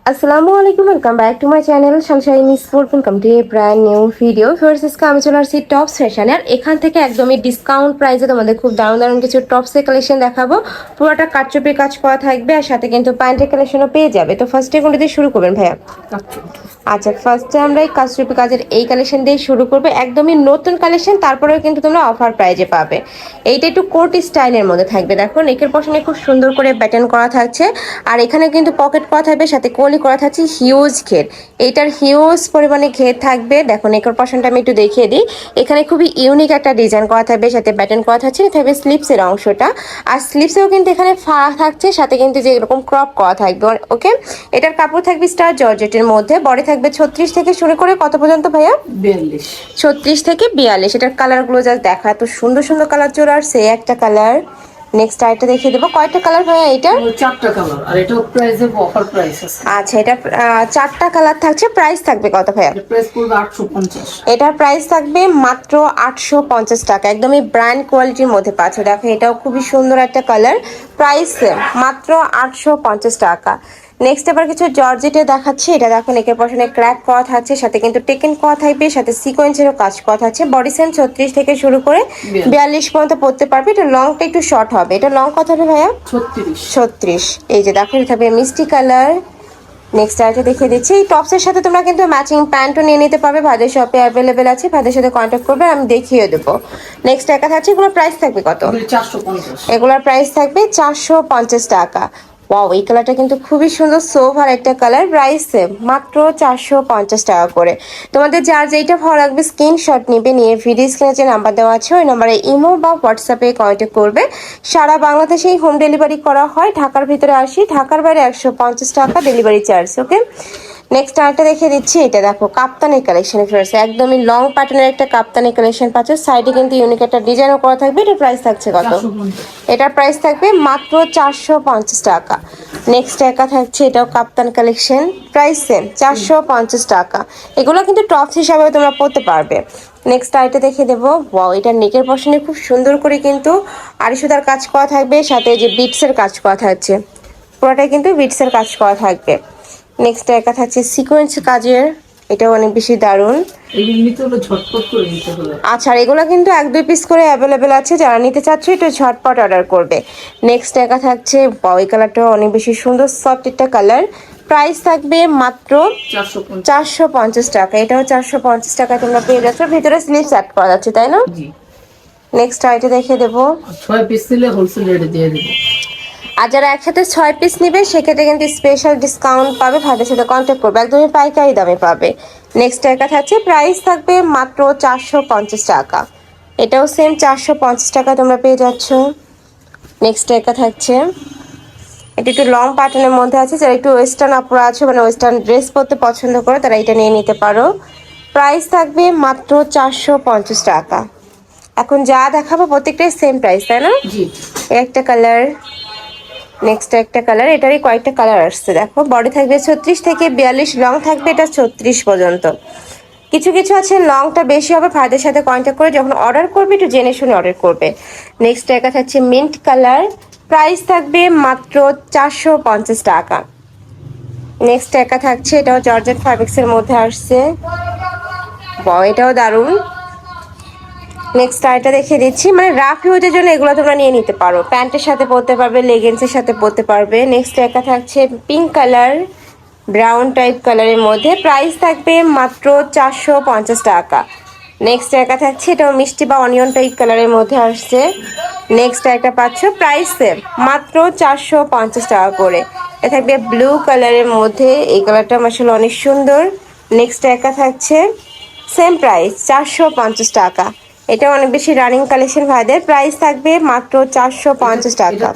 আসসালামু আলাইকুম, welcome back to my channel Sunshine sport. Welcome to A brand new video. First আজকে আমি চলে আসছি টপস ফ্যাশনে, আর এখান থেকে একদমই ডিসকাউন্ট প্রাইসে তোমাদের খুব দারুণ দারুণ কিছু টপসের কালেকশন দেখাবো। পুরোটা কাটচুপি কাজ করা থাকবে, আর সাথে কিন্তু প্যান্টের কালেকশনও পেয়ে যাবে। তো ফার্স্টে কোনটা দিয়ে শুরু করবেন ভাইয়া? আচ্ছা, ফার্স্টে আমরা এই কাটচুপি কাজের এই কালেকশন দিয়ে শুরু করবো। একদমই নতুন কালেকশন, তারপরেও কিন্তু তোমরা অফার প্রাইজে পাবে। এইটা একটু কোট স্টাইলের মধ্যে থাকবে। দেখো নেকের পশনে খুব সুন্দর করে ব্যাটন করা থাকছে, আর এখানে কিন্তু পকেট করা থাকবে, সাথে কোলি করা থাকছে হিউজ ঘের। এইটার হিউজ পরিমাণে ঘের থাকবে। দেখো নেকের পশনটা আমি একটু দেখিয়ে দিই। এখানে খুবই ইউনিক একটা ডিজাইন করা থাকবে, সাথে ব্যাটন করা থাকছে। থাকবে স্লিপসের অংশটা, আর স্লিপসেও কিন্তু এখানে ফাড়া থাকছে, সাথে কিন্তু যে এরকম ক্রপ করা থাকবে। ওকে, এটার কাপড় থাকবে স্টার জর্জেটের মধ্যে। বডি থাকবে 36 থেকে শুরু করে কত পর্যন্ত ভাইয়া? 42। 36 থেকে 42। এটার কালারগুলো জাস্ট দেখা, এত সুন্দর সুন্দর কালার চলে আসছে। একটা কালার, নেক্সট আরেকটা দেখিয়ে দেবো। কয়টা কালার ভাইয়া এটা? চারটা কালার, আর এটা প্রাইসে অফার প্রাইস আছে। আচ্ছা, এটা চারটা কালার থাকছে। প্রাইস থাকবে কত ভাইয়া? প্রাইস পড়বে 850। এটার প্রাইস থাকবে মাত্র 850 টাকা। একদমই ব্র্যান্ড কোয়ালিটির মধ্যে পাচ্ছ। দেখো এটাও খুবই সুন্দর একটা কালার। প্রাইস মাত্র 850 টাকা। নেক্সট আবার কিছু জর্জেটে দেখাচ্ছি। এটা দেখো নেকের পশনে ক্র্যাক করা থাকছে, সাথে কিন্তু টেকেন করা থাকবে, সাথে সিকোয়েন্সেরও কাজ করা থাকছে। বডি সাইজ 36 থেকে শুরু করে 42 পর্যন্ত পড়তে পারবে। এটা লংটা একটু শর্ট হবে। এটা লং কত হবে ভাইয়া? 36। এই যে দেখো, এটা থাকবে মিষ্টি কালার। নেক্সট আরেকটা দেখিয়ে দিচ্ছি। এই টপসের সাথে তোমরা কিন্তু ম্যাচিং প্যান্টও নিয়ে নিতে পারবে। ভাইদের শপে অ্যাভেলেবেল আছে, ভাইদের সাথে কন্ট্যাক্ট করবে, আমি দেখিয়ে দেবো। নেক্সট একা থাকছে। এগুলোর প্রাইস থাকবে কত? 450। এগুলোর প্রাইস থাকবে 450 টাকা। ওয়াও, এই কালারটা কিন্তু খুবই সুন্দর, সোভার একটা কালার। প্রাইস মাত্র 450 টাকা করে। তোমাদের যার যেইটা ভালো লাগবে স্ক্রিনশট নিবে, নিয়ে ভিডিও স্ক্রিনে যে নাম্বার দেওয়া আছে ওই নাম্বারে ইমো বা হোয়াটসঅ্যাপে কন্ট্যাক্ট করবে। সারা বাংলাদেশেই হোম ডেলিভারি করা হয়। ঢাকার ভিতরে 80, ঢাকার বাইরে 150 টাকা ডেলিভারি চার্জ। ওকে, নেক্সট আরেকটা দেখে দিচ্ছি। এটা দেখো কাপ্তানের কালেকশনে ফিরেছে। একদমই লং প্যাটার্নের একটা কাপ্তানের কালেকশন পাচ্ছ। সাইডে কিন্তু ইউনিক একটা ডিজাইনও করা থাকবে। এটার প্রাইস থাকছে কত? এটার প্রাইস থাকবে মাত্র 450 টাকা। নেক্সট একা থাকছে, এটাও কাপ্তান কালেকশন। প্রাইস সেম 450 টাকা। এগুলো কিন্তু টপস হিসাবে তোমরা পরতে পারবে। নেক্সট আইটা দেখে দেবো। ওয়াও, এটা নেকের পশনে খুব সুন্দর করে কিন্তু আড়িসুতার কাজ করা থাকবে, সাথে যে বিটসের কাজ করা থাকছে। পুরোটাই কিন্তু বিটসের কাজ করা থাকবে। নেক্সট একা থাকছে সিকোয়েন্স কাজের। এটাও অনেক বেশি দারুণ। আচ্ছা, আর এগুলো কিন্তু 1-2 পিস করে অ্যাভেলেবেল আছে। যারা নিতে চাচ্ছ একটু ঝটপট অর্ডার করবে। নেক্সট একা থাকছে। এই কালারটাও অনেক বেশি সুন্দর, সফট একটা কালার। প্রাইস থাকবে মাত্র 450 টাকা। এটাও 450 টাকা তোমরা পেয়ে যাচ্ছ। ভিতরে স্লিভস অ্যাড করা যাচ্ছে, তাই না? নেক্সট আইটা দেখে দেবো। 6 পিস নিলে হোলসেল রেটে দিয়ে দেব। আর যারা একসাথে 6 পিস নেবে সেক্ষেত্রে কিন্তু স্পেশাল ডিসকাউন্ট পাবে। ভাইদের সাথে কন্ট্যাক্ট করবে, একদমই পাইকারি দামে পাবে। নেক্সট একা থাকছে। প্রাইস থাকবে মাত্র 450 টাকা। এটাও সেম 450 টাকা তোমরা পেয়ে যাচ্ছ। নেক্সট একা থাকছে। এটা একটু লং প্যাটার্নের মধ্যে আছে। যারা একটু ওয়েস্টার্ন আপুরা আছে, মানে ওয়েস্টার্ন ড্রেস পরতে পছন্দ করে, তারা এটা নিয়ে নিতে পারো। প্রাইস থাকবে মাত্র 450 টাকা। এখন যা দেখাবো প্রত্যেকটাই সেম প্রাইস, তাই না? একটা কালার, নেক্সট একটা কালার। এটারই কয়েকটা কালার আসছে। দেখো বডি থাকবে 36 থেকে 42, লং থাকবে এটা 36 পর্যন্ত। কিছু কিছু আছে লংটা বেশি হবে। ভাইদের সাথে কন্ট্যাক্ট করে যখন অর্ডার করবে একটু জেনে শুনে অর্ডার করবে। নেক্সট একা থাকছে মিন্ট কালার। প্রাইস থাকবে মাত্র 450 টাকা। নেক্সট একা থাকছে, এটাও জর্জেট ফ্যাব্রিক্সের মধ্যে আসছে। এটাও দারুণ। নেক্সট আরেকটা দেখিয়ে দিচ্ছি। মানে রাফ ইউজের জন্য এগুলো তোমরা নিয়ে নিতে পারো। প্যান্টের সাথে পরতে পারবে, লেগিংসের সাথে পরতে পারবে। নেক্সট একা থাকছে পিঙ্ক কালার, ব্রাউন টাইপ কালারের মধ্যে। প্রাইস থাকবে মাত্র 450 টাকা। নেক্সট একা থাকছে, এটাও মিষ্টি বা অনিয়ন টাইপ কালারের মধ্যে আসছে। নেক্সট একটা পাচ্ছ, প্রাইস সেম মাত্র 450 টাকা করে। এটা থাকবে ব্লু কালারের মধ্যে। এই কালারটা আসলে অনেক সুন্দর। নেক্সট একা থাকছে, সেম প্রাইস 450 টাকা। এটা অনেক বেশি রানিং কালেকশন ভাইদের। প্রাইস থাকবে মাত্র 450 টাকা।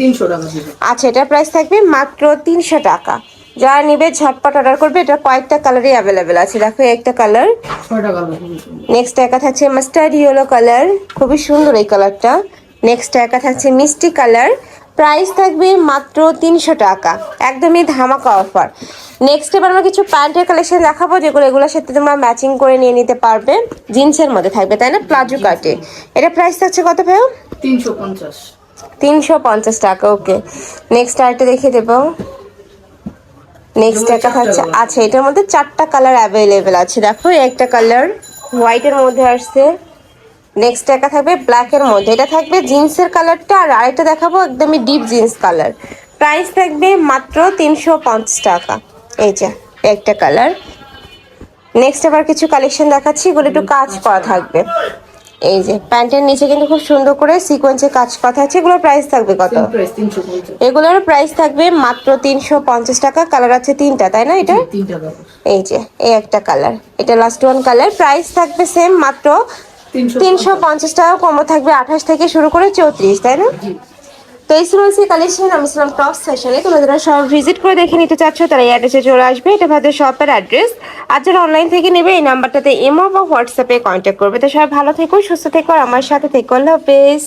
আচ্ছা, এটা প্রাইস থাকবে মাত্র 300 টাকা। যারা নিবে ঝটপট অর্ডার করবে। এটা কয়েকটা কালারই অ্যাভেলেবেল আছে। দেখো একটা কালার। নেক্সট একা থাকছে মাস্টার্ড ইয়েলো কালার, খুবই সুন্দর এই কালারটা। নেক্সট একা থাকছে মিষ্টি কালার। প্রাইস থাকবে মাত্র 300 টাকা। একদমই ধামাকা অফার। নেক্সট এবার আমরা কিছু প্যান্টের কালেকশন দেখাবো, যেগুলো এগুলোর সাথে তোমরা ম্যাচিং করে নিয়ে নিতে পারবে। জিন্সের মধ্যে থাকবে, তাই না? প্লাজো কাটে। এটা প্রাইস থাকছে কত ভাই? 350 টাকা। ওকে, নেক্সট আরেকটা দেখিয়ে দেবো। নেক্সট এগুলো একটা চারটা থাকছে, colour। আচ্ছা এটার মধ্যে 4টা কালার অ্যাভেলেবেল আছে। দেখো এই একটা কালার হোয়াইটের মধ্যে আসছে, নেক্সট একটা থাকবে ব্ল্যাকের মধ্যে, এটা থাকবে জিন্সের কালারটা, আর আরেকটা দেখাবো একদমই ডিপ জিন্স কালার। প্রাইস থাকবে মাত্র 350 টাকা। এই যে একটা কালার। নেক্সট আবার কিছু কালেকশন দেখাচ্ছি, এগুলো একটু কাজ করা থাকবে। এই যে প্যান্টের নিচে কিন্তু খুব সুন্দর করে সিকোয়েন্সে কাজ করা আছে, এগুলোর প্রাইস থাকবে কত? Same price 350। এগুলোর প্রাইস থাকবে মাত্র 350 টাকা। কালার আছে 3টা, তাই না? এটা তিনটা কালার। এই যে এই একটা কালার, এটা লাস্ট ওয়ান কালার। প্রাইস থাকবে সেম মাত্র 350 টাকা। কমো থাকবে 28 থেকে শুরু করে 34, তাই না? জি। তো এই ছিল কালেকশন। আমি ছিলাম টপ সেশনে। তোমরা যারা সব ভিজিট করে দেখে নিতে চাচ্ছ তারা এই অ্যাড্রেসে চলে আসবে, এটা ভাদের শপের অ্যাড্রেস। আর যারা অনলাইন থেকে নেবে এই নাম্বারটাতে ইমো বা হোয়াটসঅ্যাপে কন্ট্যাক্ট করবে। তো সবাই ভালো থেকো, সুস্থ থেকো, আর আমার সাথে থেকো। আল্লাহ হাফেজ।